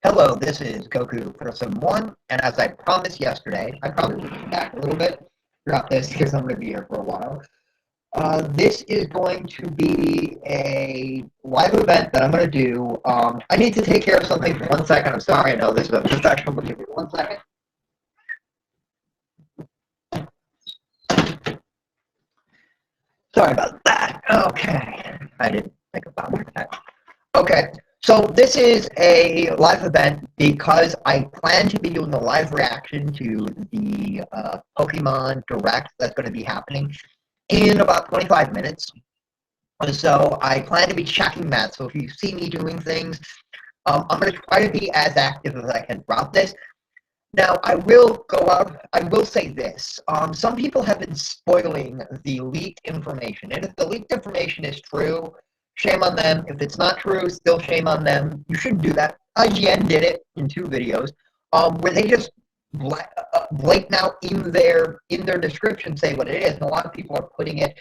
Hello, this is Goku Person 1, and as I promised yesterday, I probably will come back a little bit throughout this because I'm going to be here for a while. This is going to be a live event that I'm going to do. I need to take care of something for 1 second. I'm sorry, I know this is a professional, but give me 1 second. Sorry about that. Okay, I didn't think about that. Okay, so this is a live event because I plan to be doing a live reaction to the Pokemon Direct that's going to be happening in about 25 minutes. So I plan to be checking that. So if you see me doing things, I'm going to try to be as active as I can throughout this. Now, I will go out, I will say this. Some people have been spoiling the leaked information. And if the leaked information is true, shame on them. If it's not true, still shame on them. You shouldn't do that. IGN did it in 2 videos where they just blatant out in their description say what it is. And a lot of people are putting it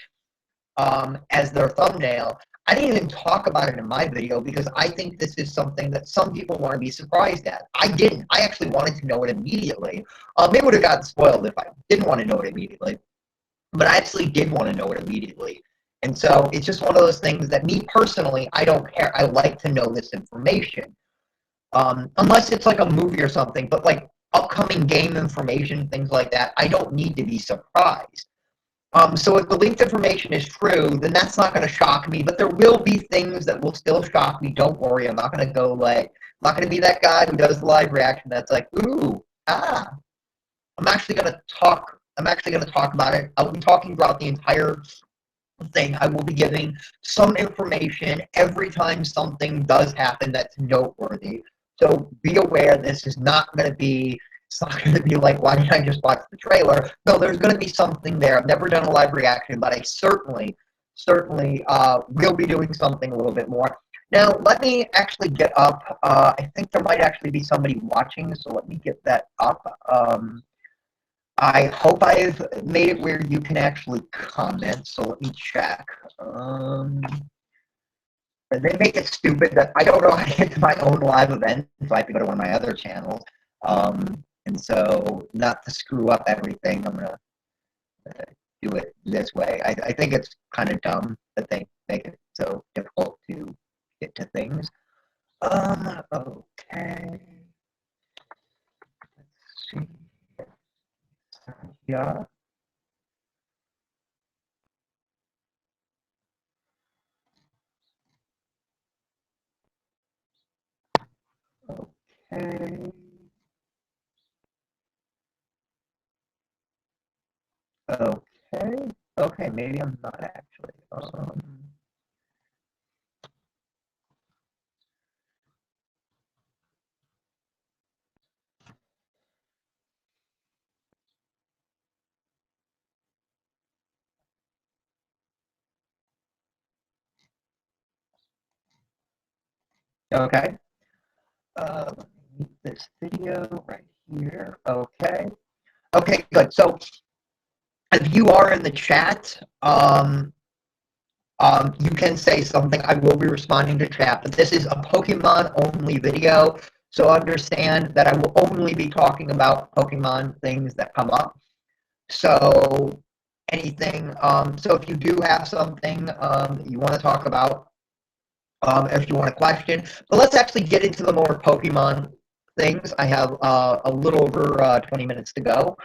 as their thumbnail. I didn't even talk about it in my video because I think this is something that some people want to be surprised at. I didn't. I actually wanted to know it immediately. It would have gotten spoiled if I didn't want to know it immediately. But I actually did want to know it immediately. And so it's just one of those things that me personally, I don't care. I like to know this information. Unless it's like a movie or something, but like upcoming game information, things like that, I don't need to be surprised. So if the leaked information is true, then that's not going to shock me. But there will be things that will still shock me. Don't worry. I'm not going to go like, I'm not going to be that guy who does the live reaction that's like, ooh, ah. I'm actually going to talk. I'm actually going to talk about it. I'll be talking throughout the entire thing. I will be giving some information every time something does happen that's noteworthy. So be aware this is not going to be, it's not going to be like, why didn't I just watch the trailer? No, there's going to be something there. I've never done a live reaction, but I certainly will be doing something a little bit more. Now, let me actually get up. I think there might actually be somebody watching, so let me get that up. I hope I've made it where you can actually comment, so let me check. They make it stupid that I don't know how to get to my own live event, so I have to go to one of my other channels. And so, not to screw up everything, I'm going to do it this way. I think it's kind of dumb that they make it so difficult to get to things. Okay. Let's see. Yeah. Okay. Okay. Okay, maybe I'm not actually. Okay. Let me mute this video right here. Okay. Okay, good. So if you are in the chat, you can say something. I will be responding to chat, but this is a Pokemon only video. So understand that I will only be talking about Pokemon things that come up. So anything, so if you do have something you want to talk about, if you want a question, but let's actually get into the more Pokemon things. I have a little over 20 minutes to go.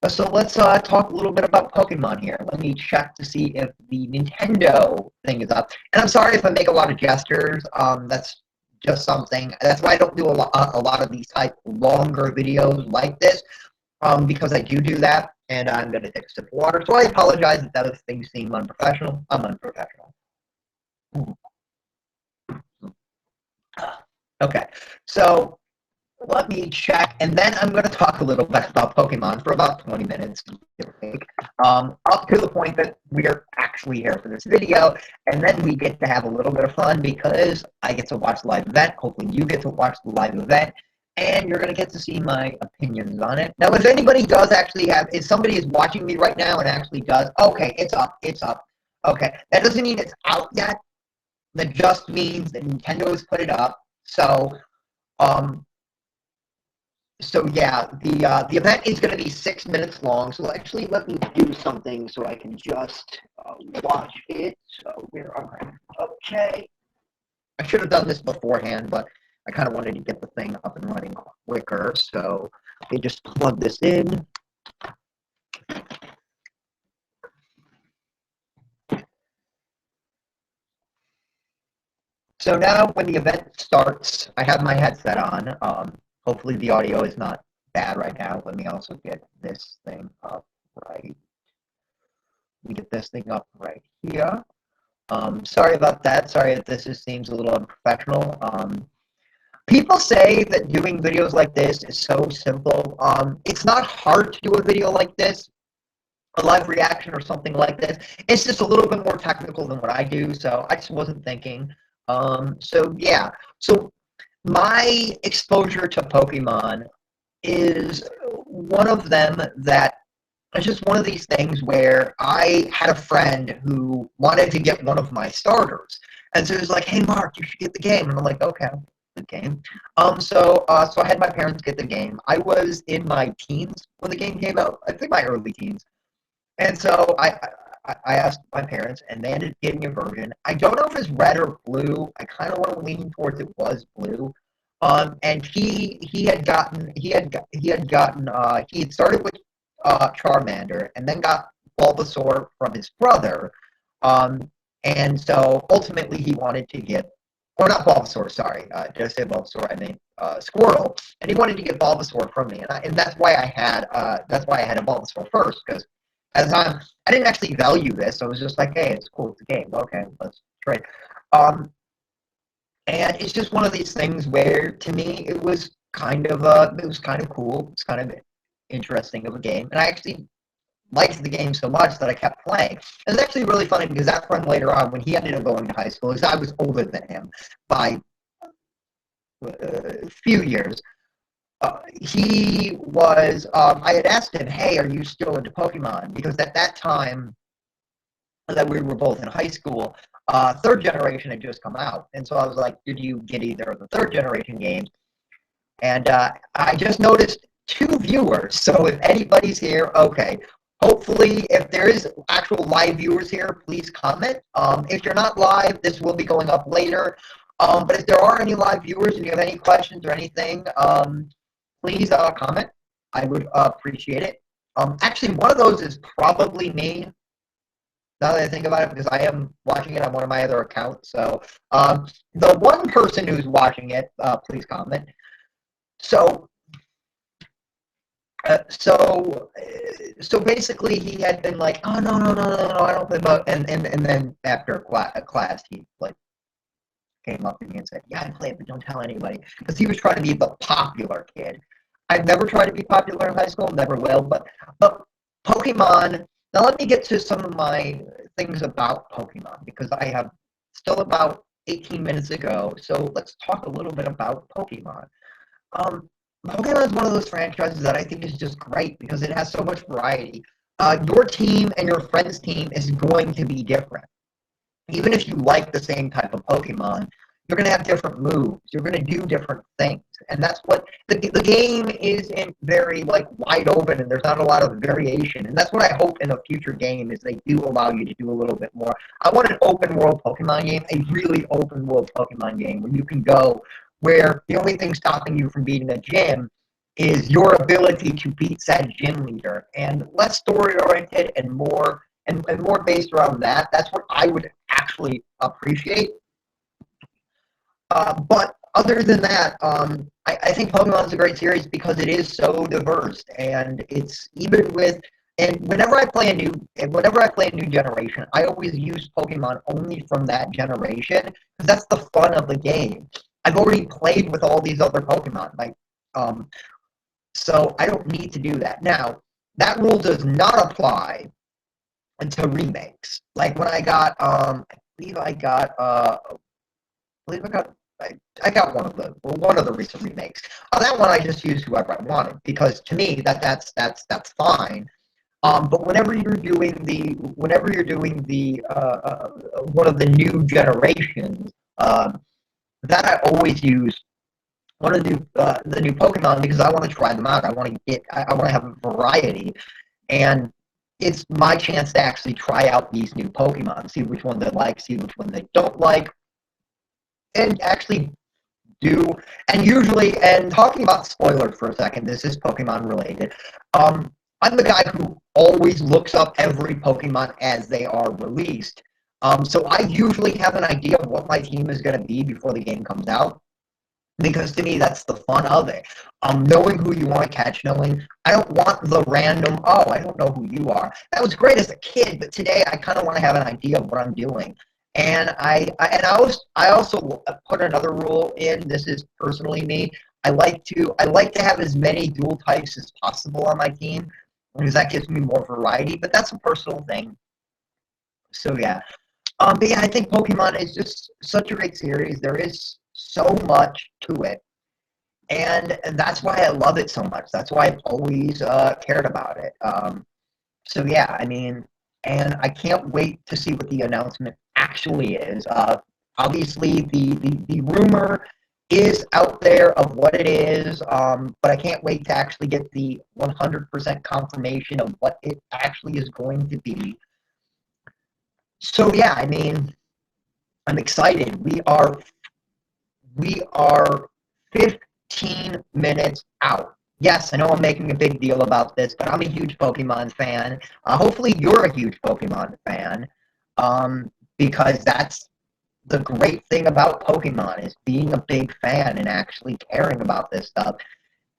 So let's talk a little bit about Pokemon here. Let me check to see if the Nintendo thing is up. And I'm sorry if I make a lot of gestures. That's just something. That's why I don't do a lot of these type longer videos like this, because I do that, and I'm going to take a sip of water. So I apologize if those things seem unprofessional. I'm unprofessional. Okay, so let me check, and then I'm going to talk a little bit about Pokemon for about 20 minutes, up to the point that we are actually here for this video, and then we get to have a little bit of fun because I get to watch the live event. Hopefully you get to watch the live event, and you're going to get to see my opinions on it. Now, if anybody does actually have, if somebody is watching me right now and actually does, okay, it's up. Okay, that doesn't mean it's out yet. That just means that Nintendo has put it up. So, So yeah, the event is going to be 6 minutes long. So actually, let me do something so I can just watch it. So where am I? Okay. I should have done this beforehand, but I kind of wanted to get the thing up and running quicker. So we just plug this in. So now when the event starts, I have my headset on. Hopefully the audio is not bad right now. Let me also get this thing up right. We get this thing up right here. Sorry about that. Sorry if this seems a little unprofessional. People say that doing videos like this is so simple. It's not hard to do a video like this, a live reaction or something like this. It's just a little bit more technical than what I do, so I just wasn't thinking. So yeah, so my exposure to Pokemon is one of them that it's just one of these things where I had a friend who wanted to get one of my starters. And so he was like, hey, Mark, you should get the game. And I'm like, okay, the game. So I had my parents get the game. I was in my teens when the game came out. I think my early teens. And so I asked my parents, and they ended up getting a version. I don't know if it's red or blue. I kind of want to lean towards it was blue. And he had started with Charmander, and then got Bulbasaur from his brother. And so ultimately he wanted to get, or not Bulbasaur, sorry, did I say Bulbasaur? I mean Squirtle, and he wanted to get Bulbasaur from me, and that's why I had a Bulbasaur first, because at the time I didn't actually value this, so I was just like, hey, it's cool, it's a game, okay, let's trade. Um, and it's just one of these things where, to me, it was kind of cool, it's kind of interesting of a game, and I actually liked the game so much that I kept playing. It was actually really funny because that friend later on, when he ended up going to high school, because I was older than him by a few years, I had asked him, hey, are you still into Pokemon? Because at that time that we were both in high school, third generation had just come out. And so I was like, did you get either of the third generation games? And I just noticed two viewers. So if anybody's here, okay. Hopefully, if there is actual live viewers here, please comment. If you're not live, this will be going up later. But if there are any live viewers and you have any questions or anything, please comment. I would appreciate it. Actually, one of those is probably me. Now that I think about it, because I am watching it on one of my other accounts. So the one person who's watching it, please comment. So, so basically, he had been like, "Oh no, I don't play about." And then after class, he like came up to me and said, "Yeah, I play it, but don't tell anybody," because he was trying to be the popular kid. I've never tried to be popular in high school, never will. But Pokemon. Now let me get to some of my things about Pokemon because I have still about 18 minutes ago. So let's talk a little bit about Pokemon. Um, Pokemon is one of those franchises that I think is just great because it has so much variety. Your team and your friend's team is going to be different. Even if you like the same type of Pokemon, you're going to have different moves. You're going to do different things, and that's what the game isn't very like wide open, and there's not a lot of variation. And that's what I hope in a future game is they do allow you to do a little bit more. I want an open world Pokemon game, a really open world Pokemon game where you can go where the only thing stopping you from beating a gym is your ability to beat said gym leader, and less story oriented and more and more based around that. That's what I would actually appreciate. But other than that, I think Pokemon is a great series because it is so diverse, and it's even with and whenever I play a new generation, I always use Pokemon only from that generation because that's the fun of the game. I've already played with all these other Pokemon, um, so I don't need to do that. Now, that rule does not apply until remakes. Like when I got, I believe I got, believe I got I got one of the recent remakes. On that one, I just used whoever I wanted because to me that's fine. But whenever you're doing the one of the new generations, that I always use the new Pokemon because I want to try them out. I want to have a variety, and it's my chance to actually try out these new Pokemon, see which one they like, see which one they don't like, and actually do. And usually, and talking about spoilers for a second, this is Pokemon related. I'm the guy who always looks up every Pokemon as they are released. So I usually have an idea of what my team is going to be before the game comes out. Because to me, that's the fun of it. Knowing who you want to catch, knowing I don't want the random, oh, I don't know who you are. That was great as a kid, but today I kind of want to have an idea of what I'm doing. And I also put another rule in. This is personally me. I like to have as many dual types as possible on my team because that gives me more variety. But that's a personal thing. So yeah. But yeah, I think Pokemon is just such a great series. There is so much to it, and that's why I love it so much. That's why I've always cared about it. So yeah, I mean, and I can't wait to see what the announcement actually is. Obviously, the rumor is out there of what it is, but I can't wait to actually get the 100% confirmation of what it actually is going to be. So yeah, I mean, I'm excited. We are 15 minutes out. Yes, I know I'm making a big deal about this, but I'm a huge Pokemon fan. Hopefully, you're a huge Pokemon fan, because that's the great thing about Pokemon is being a big fan and actually caring about this stuff.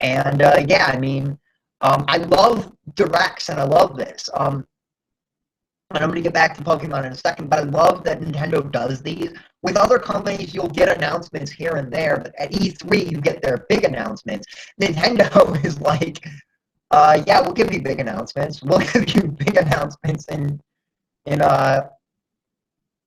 And yeah, I mean, I love directs and I love this. And I'm going to get back to Pokemon in a second, but I love that Nintendo does these. With other companies, you'll get announcements here and there, but at E3, you get their big announcements. Nintendo is like, yeah, we'll give you big announcements. We'll give you big announcements in uh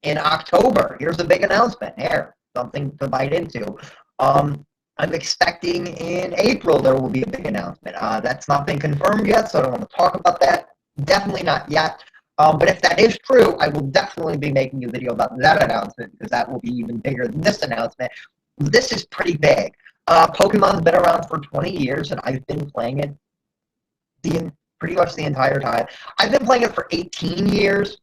in October. Here's a big announcement. Here, something to bite into. I'm expecting in April there will be a big announcement. That's not been confirmed yet, so I don't want to talk about that. Definitely not yet. But if that is true, I will definitely be making a video about that announcement because that will be even bigger than this announcement. This is pretty big. Pokemon's been around for 20 years, and I've been playing it pretty much the entire time. I've been playing it for 18 years,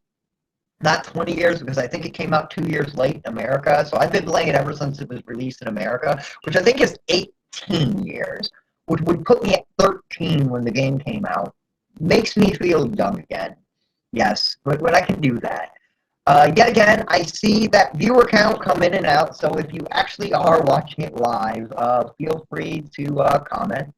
not 20 years, because I think it came out 2 years late in America. So I've been playing it ever since it was released in America, which I think is 18 years, which would put me at 13 when the game came out. Makes me feel young again. Yes, but I can do that. Yet again, I see that viewer count come in and out, so if you actually are watching it live, feel free to comment.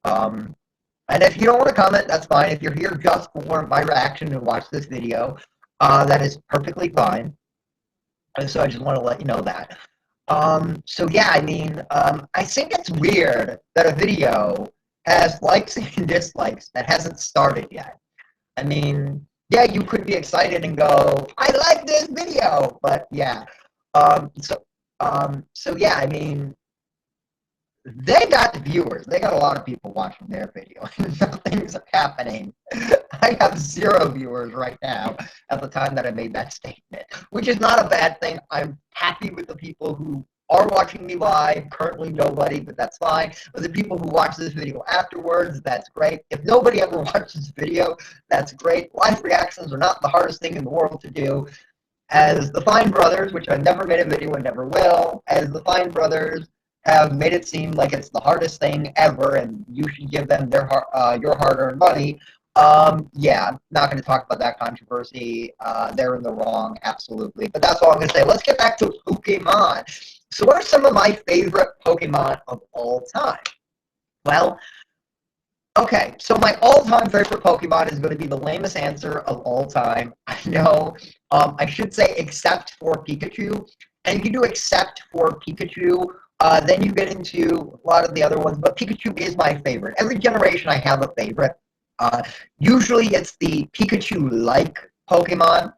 And if you don't want to comment, that's fine. If you're here just for my reaction to watch this video, that is perfectly fine. And so I just want to let you know that. So yeah, I mean, I think it's weird that a video has likes and dislikes that hasn't started yet. I mean, yeah, you could be excited and go, I like this video, but yeah. So yeah, I mean, they got viewers. They got a lot of people watching their video. Nothing's happening. I have 0 viewers right now at the time that I made that statement, which is not a bad thing. I'm happy with the people who are watching me live. Currently nobody, but that's fine. But the people who watch this video afterwards, that's great. If nobody ever watches this video, that's great. Live reactions are not the hardest thing in the world to do. As the Fine Brothers, which I've never made a video and never will, as the Fine Brothers have made it seem like it's the hardest thing ever and you should give them your hard-earned money. Yeah, I'm not going to talk about that controversy. They're in the wrong, absolutely. But that's all I'm going to say. Let's get back to Pokemon. So what are some of my favorite Pokemon of all time? Well, okay, so my all-time favorite Pokemon is going to be the lamest answer of all time. I know. I should say except for Pikachu. And if you do except for Pikachu, then you get into a lot of the other ones. But Pikachu is my favorite. Every generation I have a favorite. Usually it's the Pikachu-like Pokemon.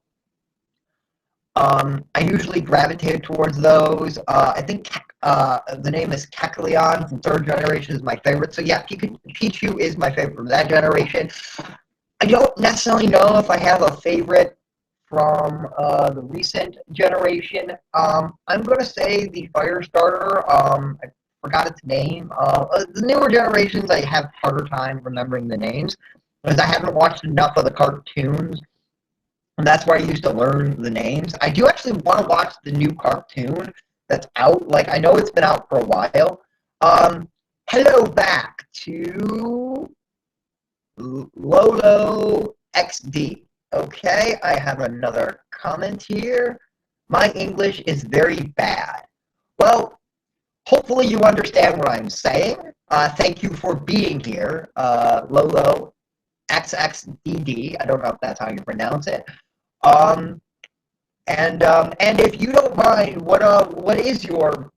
I usually gravitate towards those. I think the name is Kecleon from 3rd generation is my favorite. So yeah, Pikachu is my favorite from that generation. I don't necessarily know if I have a favorite from the recent generation. I'm going to say the Firestarter. forgot its name. The newer generations, I have harder time remembering the names because I haven't watched enough of the cartoons. And that's where I used to learn the names. I do actually want to watch the new cartoon that's out. Like, I know it's been out for a while. Um, Hello back to Lolo XD. Okay, I have another comment here. My English is very bad. Well, hopefully you understand what I'm saying. Thank you for being here, Lolo XXDD. I don't know if that's how you pronounce it. Um, and if you don't mind, what is your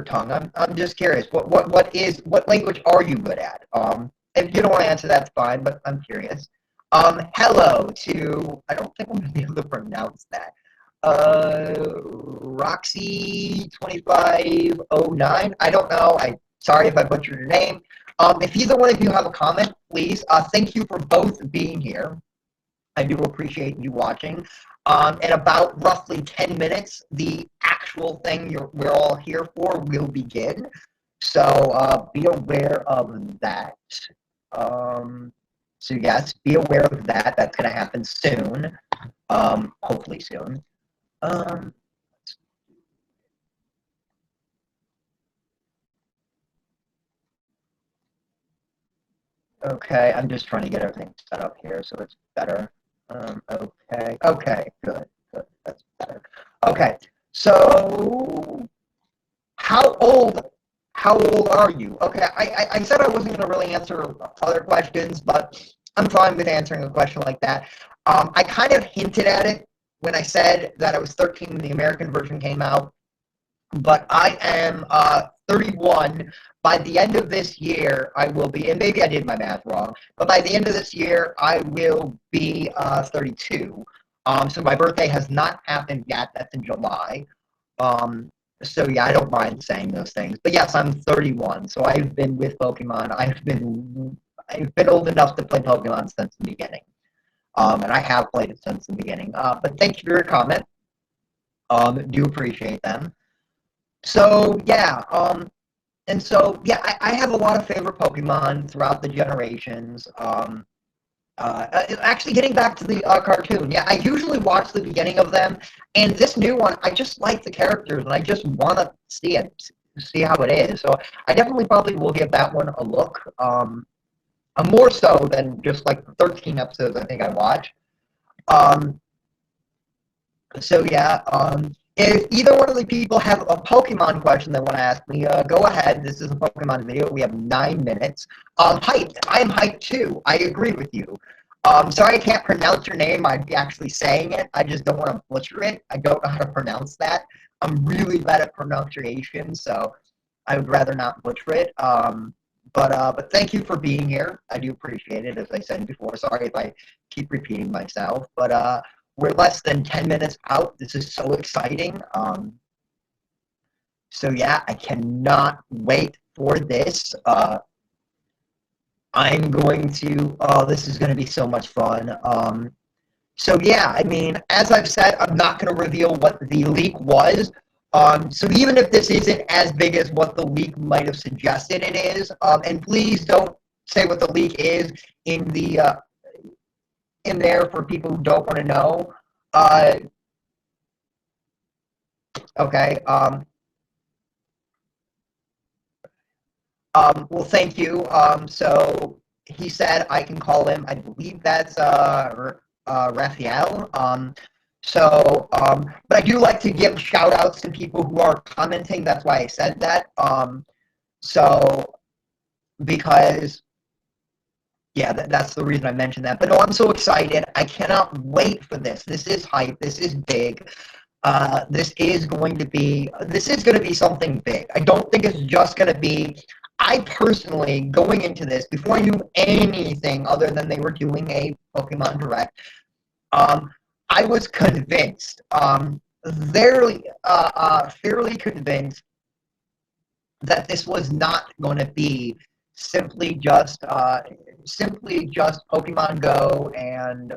tongue? I'm just curious. What language are you good at? If you don't want to answer, that's fine. But I'm curious. Hello to, I don't think I'm gonna be able to pronounce that. Roxy 2509. I don't know. Sorry if I butchered your name. If either one of you have a comment, please. Thank you for both being here. I do appreciate you watching. In about roughly 10 minutes, the actual thing we're all here for will begin. So be aware of that. So yes, be aware of that. That's going to happen soon. Hopefully soon. Okay, I'm just trying to get everything set up here so it's better. Okay, good, that's better. Okay, so how old are you? Okay, I said I wasn't going to really answer other questions, but I'm fine with answering a question like that. I kind of hinted at it when I said that I was 13 when the American version came out, but I am 31. By the end of this year, I will be, and maybe I did my math wrong, but by the end of this year, I will be 32. So my birthday has not happened yet. That's in July. So yeah, I don't mind saying those things. But yes, I'm 31. So I've been with Pokemon. I've been old enough to play Pokemon since the beginning. And I have played it since the beginning. But thank you for your comment. Do appreciate them. So yeah, and so yeah, I have a lot of favorite Pokemon throughout the generations. Actually, getting back to the cartoon, yeah, I usually watch the beginning of them, and this new one, I just like the characters, and I just want to see how it is. So I definitely probably will give that one a look. More so than just like the 13 episodes I think I watched. Um, so yeah, if either one of the people have a Pokemon question they want to ask me, go ahead. This is a Pokemon video. We have 9 minutes. Hyped. I am hyped too. I agree with you. Sorry I can't pronounce your name. I'd be actually saying it. I just don't want to butcher it. I don't know how to pronounce that. I'm really bad at pronunciation, so I would rather not butcher it. But thank you for being here. I do appreciate it, as I said before. Sorry if I keep repeating myself, but we're less than 10 minutes out. This is so exciting. So yeah, I cannot wait for this. I'm going to, this is going to be so much fun. So yeah, I mean, as I've said, I'm not going to reveal what the leak was. So even if this isn't as big as what the leak might have suggested it is, and please don't say what the leak is in the in there for people who don't want to know. Okay. Well, thank you. So he said I can call him. I believe that's Raphael. But I do like to give shout outs to people who are commenting. That's why I said that. So because yeah, that's the reason I mentioned that. But no, I'm so excited. I cannot wait for this. This is hype. This is big. This is going to be something big. I don't think it's just going to be. I personally, going into this, before I knew anything other than they were doing a Pokemon Direct, I was convinced, fairly convinced that this was not going to be simply just simply just Pokemon Go and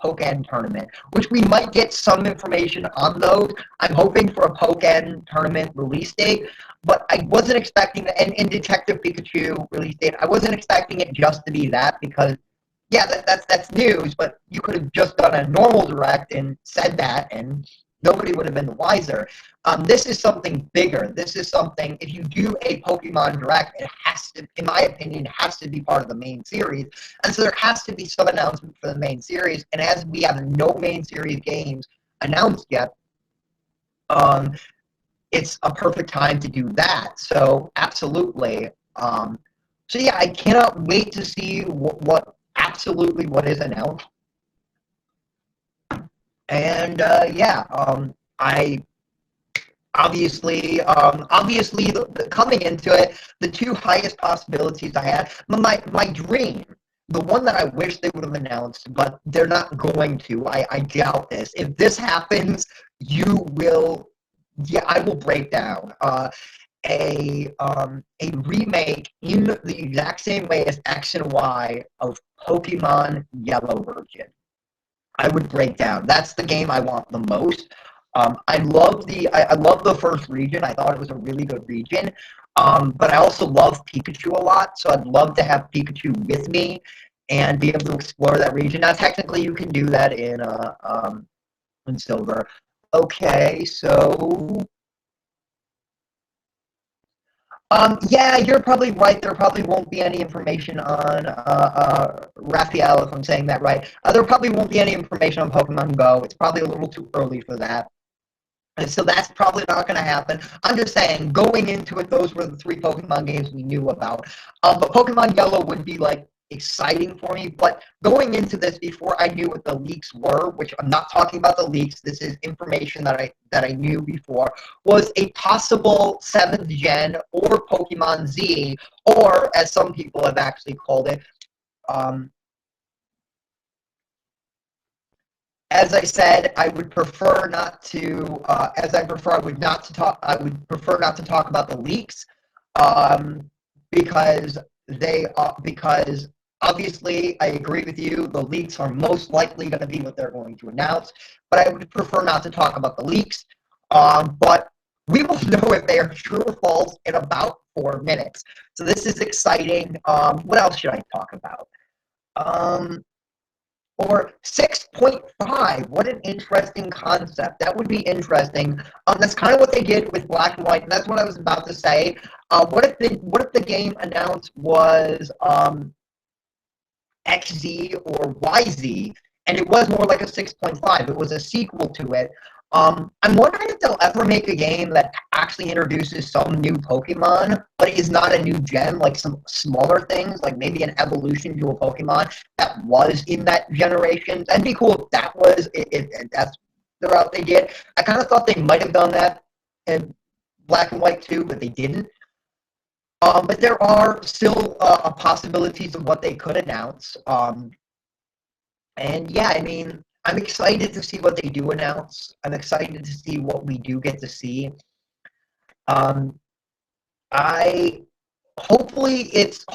Pokken Tournament, which we might get some information on those. I'm hoping for a Pokken Tournament release date, but I wasn't expecting that. And Detective Pikachu release date, I wasn't expecting it just to be that because, yeah, that's news, but you could have just done a normal direct and said that, and nobody would have been the wiser. This is something bigger. This is something, if you do a Pokemon Direct, it has to, in my opinion, has to be part of the main series. And so there has to be some announcement for the main series. And as we have no main series games announced yet, it's a perfect time to do that. So absolutely. So yeah, I cannot wait to see what is announced. And yeah, I obviously coming into it, the two highest possibilities I had, my dream, the one that I wish they would have announced, but they're not going to. I doubt this. If this happens, you will, yeah, I will break down. A remake in the exact same way as X and Y of Pokemon Yellow version. I would break down. That's the game I want the most. I love the first region. I thought it was a really good region. But I also love Pikachu a lot, so I'd love to have Pikachu with me and be able to explore that region. Now, technically, you can do that in Silver. Okay, so yeah, you're probably right. There probably won't be any information on Raphael, if I'm saying that right. There probably won't be any information on Pokemon Go. It's probably a little too early for that. And so that's probably not going to happen. I'm just saying, going into it, those were the three Pokemon games we knew about. But Pokemon Yellow would be like exciting for me. But going into this before I knew what the leaks were, which I'm not talking about the leaks, this is information that I knew before, was a possible 7th gen or Pokemon Z, or as some people have actually called it, as I said, I would prefer not to. I would prefer not to talk about the leaks, because because obviously I agree with you. The leaks are most likely going to be what they're going to announce, but I would prefer not to talk about the leaks. But we will know if they are true or false in about 4 minutes. So this is exciting. What else should I talk about? Or 6.5. What an interesting concept. That would be interesting. That's kind of what they did with Black and White, and that's what I was about to say. What if the game announced was XZ or YZ, and it was more like a 6.5. It was a sequel to it. I'm wondering if they'll ever make a game that actually introduces some new Pokemon, but is not a new gen, like some smaller things, like maybe an evolution to a Pokemon that was in that generation. That'd be cool if that was if that's the route they did. I kind of thought they might have done that in Black and White too, but they didn't. But there are still possibilities of what they could announce. And yeah, I mean, I'm excited to see what they do announce. I'm excited to see what we do get to see. Um, I hopefully it's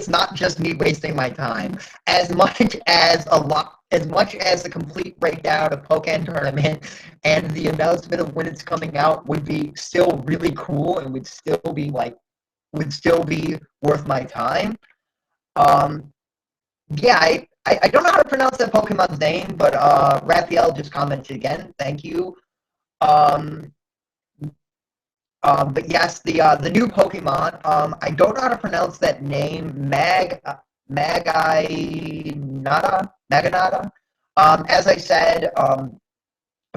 not just me wasting my time. As much as the complete breakdown of Pokken Tournament and the announcement of when it's coming out would be still really cool and would still be worth my time. Um, yeah, I don't know how to pronounce that Pokemon's name, but Raphael just commented again. Thank you. Um, but yes, the new Pokemon. I don't know how to pronounce that name. Maganata. As I said,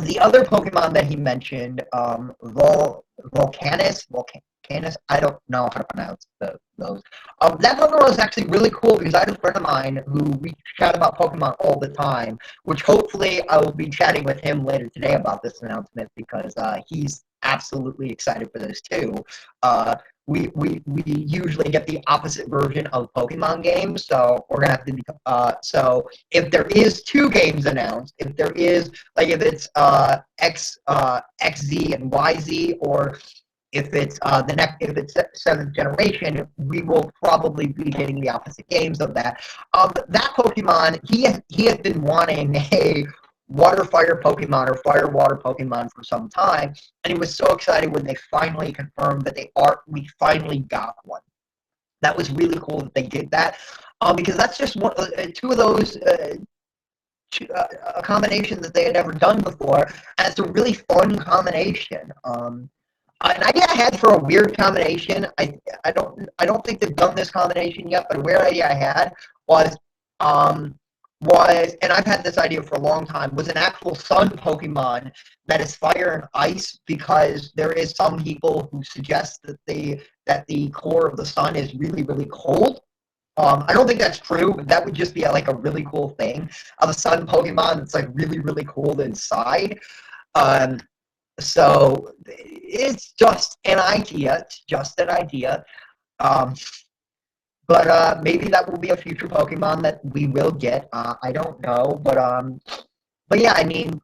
the other Pokemon that he mentioned, Volcanus. I don't know how to pronounce those. That Pokemon was actually really cool because I had a friend of mine who we chat about Pokemon all the time, which hopefully I will be chatting with him later today about this announcement because he's absolutely excited for this too. We usually get the opposite version of Pokemon games, so we're gonna have to be. So if there is two games announced, if there is if it's XZ and YZ, or if it's if it's seventh generation, we will probably be getting the opposite games of that. That Pokemon, he has been wanting a water fire Pokemon or fire water Pokemon for some time, and he was so excited when they finally confirmed that we finally got one. That was really cool that they did that, because that's just two of those. A combination that they had never done before, and it's a really fun combination. An idea I had for a weird combination, I don't think they've done this combination yet, but a weird idea I had was um and I've had this idea for a long time, was an actual sun Pokemon that is fire and ice, because there is some people who suggest that the core of the sun is really, really cold. I don't think that's true, but that would just be like a really cool thing of a sun Pokemon that's like really, really cold inside. Um, so it's just an idea. It's just an idea. Um, but maybe that will be a future Pokemon that we will get. I don't know, but yeah, I mean,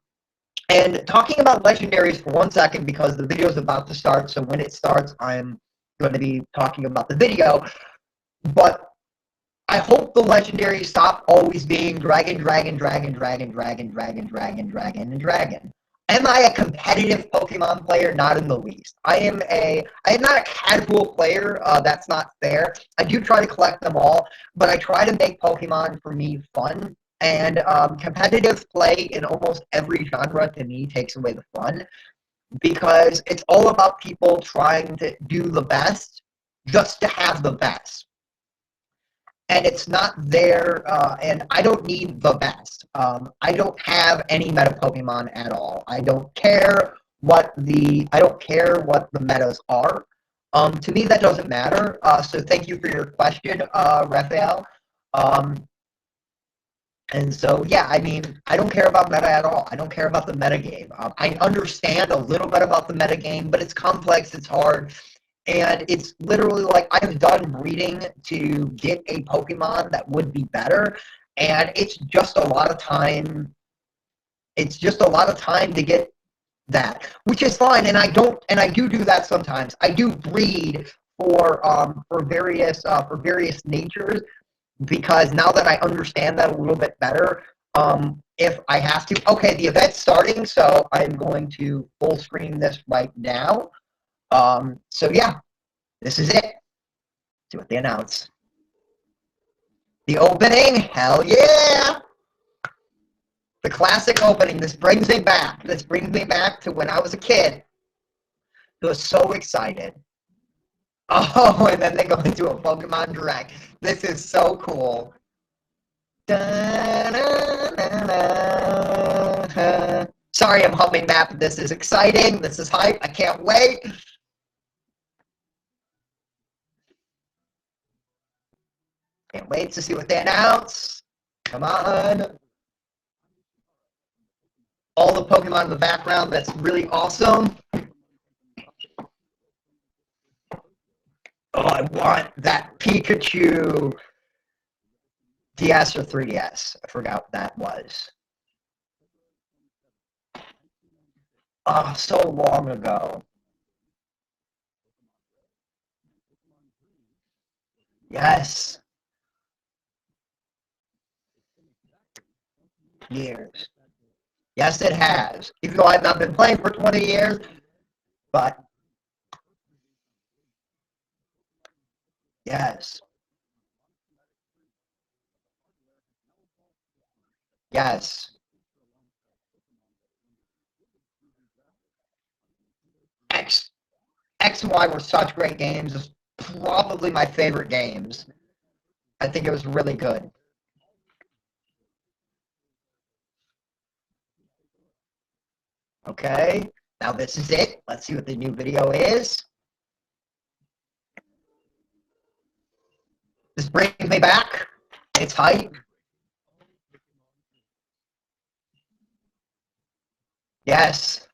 and talking about legendaries for 1 second, because the video is about to start. So when it starts, I'm going to be talking about the video. But I hope the legendaries stop always being dragon, dragon, dragon, dragon, dragon, dragon, dragon, dragon, and dragon. Am I a competitive Pokemon player? Not in the least. I am not a casual player. That's not fair. I do try to collect them all, but I try to make Pokemon for me fun. And competitive play in almost every genre to me takes away the fun, because it's all about people trying to do the best just to have the best. And it's not there, and I don't need the best. I don't have any meta Pokemon at all. I don't care what the metas are. To me, that doesn't matter. So thank you for your question, Raphael. Um, and so, yeah, I mean, I don't care about meta at all. I don't care about the meta game. I understand a little bit about the meta game, but it's complex, it's hard, and it's literally like I've done breeding to get a Pokemon that would be better, and it's just a lot of time. It's just a lot of time to get that, which is fine, and I do that sometimes. I do breed for various natures, because now that I understand that a little bit better, if I have to, okay, the event's starting, so I'm going to full screen this right now. So yeah, this is it. See what they announce. The opening, hell yeah! The classic opening. This brings me back. This brings me back to when I was a kid. I was so excited. Oh, and then they go into a Pokemon Direct. This is so cool. Sorry, I'm humming that, but this is exciting. This is hype. I can't wait. Can't wait to see what they announce. Come on. All the Pokemon in the background. That's really awesome. Oh, I want that Pikachu. DS or 3DS. I forgot what that was. Oh, so long ago. Yes. Years. Yes, it has. Even though I've not been playing for 20 years, but yes. Yes. X X and Y were such great games. It's probably my favorite games. I think it was really good. Okay. Now this is it. Let's see what the new video is. This brings me back. It's hype. Yes.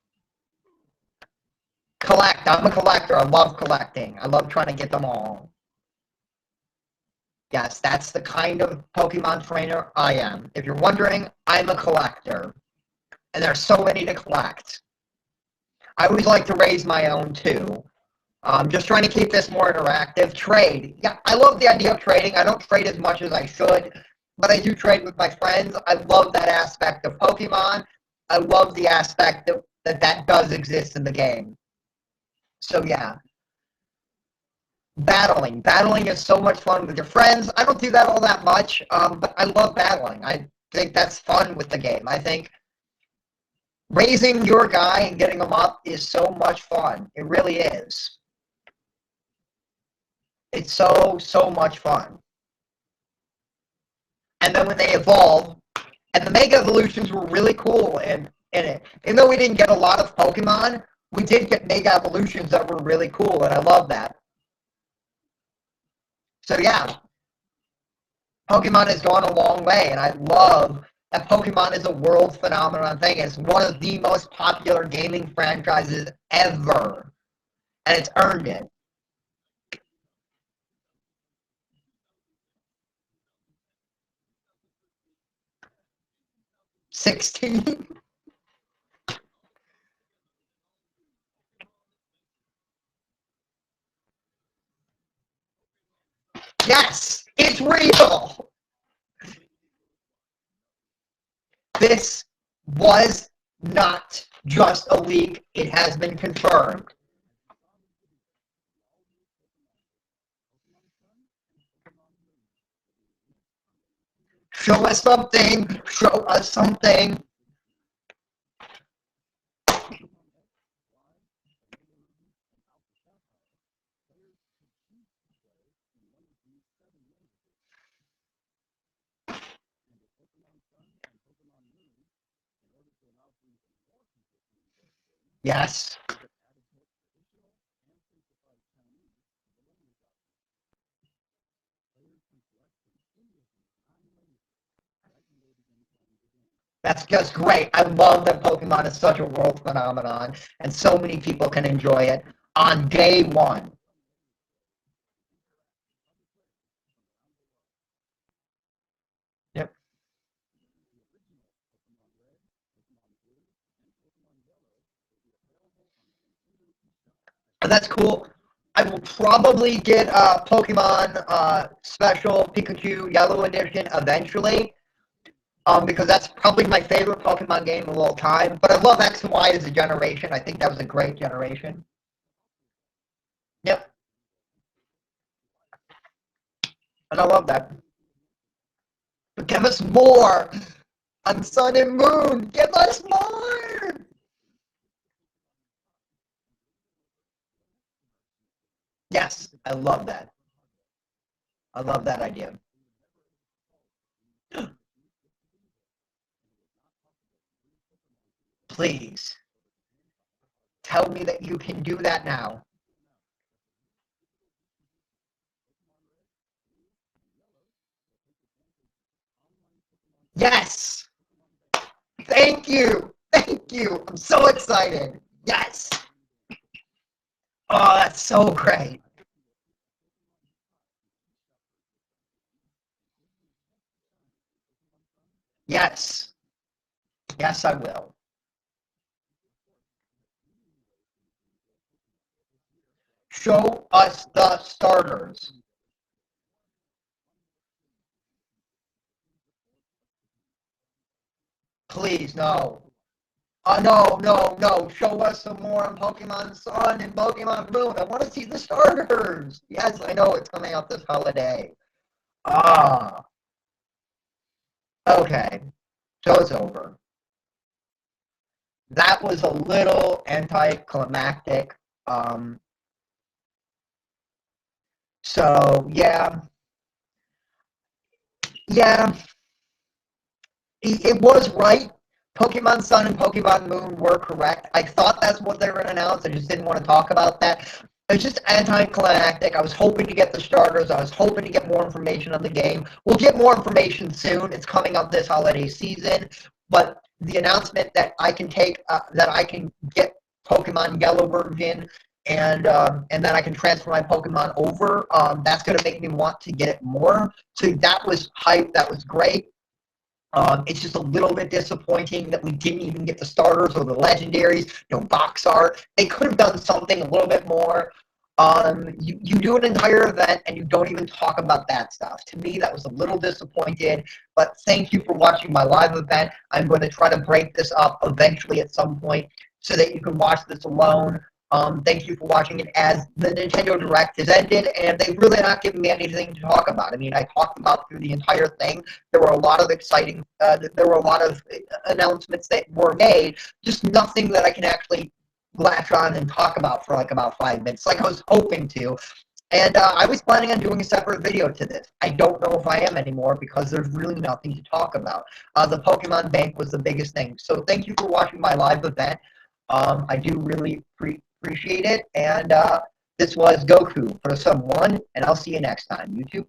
Collect. I'm a collector. I love collecting. I love trying to get them all. Yes, that's the kind of Pokemon trainer I am. If you're wondering, I'm a collector. And there's so many to collect. I always like to raise my own too. Just trying to keep this more interactive. Trade. Yeah, I love the idea of trading. I don't trade as much as I should, but I do trade with my friends. I love that aspect of Pokemon. I love the aspect that does exist in the game. So yeah, battling. Battling is so much fun with your friends. I don't do that all that much, but I love battling. I think that's fun with the game. I think raising your guy and getting him up is so much fun. It really is. It's so much fun. And then when they evolve, and the Mega Evolutions were really cool in it. Even though we didn't get a lot of Pokemon, we did get Mega Evolutions that were really cool, and I love that. So yeah, Pokemon has gone a long way, and I love that Pokemon is a world phenomenon thing. It's one of the most popular gaming franchises ever, and it's earned it. 16? Yes, it's real. This was not just a leak. It has been confirmed. Show us something. Show us something. Yes. That's just great. I love that Pokemon is such a world phenomenon, and so many people can enjoy it on day one. Yep. That's cool. I will probably get Pokemon Special Pikachu Yellow Edition eventually, because that's probably my favorite Pokemon game of all time. But I love X and Y as a generation. I think that was a great generation. Yep, and I love that. But give us more on Sun and Moon. Give us more. Yes, I love that. I love that idea. Please tell me that you can do that now. Yes. Thank you. Thank you. I'm so excited. Yes. Oh, that's so great. Yes. Yes, I will. Show us the starters. Please, no. No, no, no. Show us some more on Pokemon Sun and Pokemon Moon. I want to see the starters. Yes, I know it's coming out this holiday. Ah, okay. So it's over. That was a little anticlimactic. Um, so yeah, yeah, it was right. Pokemon Sun and Pokemon Moon were correct. I thought that's what they were going to announce. I just didn't want to talk about that. It's just anticlimactic. I was hoping to get the starters. I was hoping to get more information on the game. We'll get more information soon. It's coming up this holiday season. But the announcement that I can that I can get Pokemon Yellow version and then I can transfer my Pokemon over. That's going to make me want to get it more. So that was hype. That was great. It's just a little bit disappointing that we didn't even get the starters or the legendaries, box art. They could have done something a little bit more. You do an entire event and you don't even talk about that stuff. To me, that was a little disappointed, but thank you for watching my live event. I'm going to try to break this up eventually at some point so that you can watch this alone. Thank you for watching it as the Nintendo Direct has ended, and they've really not given me anything to talk about. I mean, I talked about through the entire thing. There were a lot of there were a lot of announcements that were made, just nothing that I can actually latch on and talk about for like about 5 minutes, like I was hoping to. And I was planning on doing a separate video to this. I don't know if I am anymore because there's really nothing to talk about. The Pokemon Bank was the biggest thing. So thank you for watching my live event. I do really appreciate it. And this was Goku for someone, and I'll see you next time. YouTube.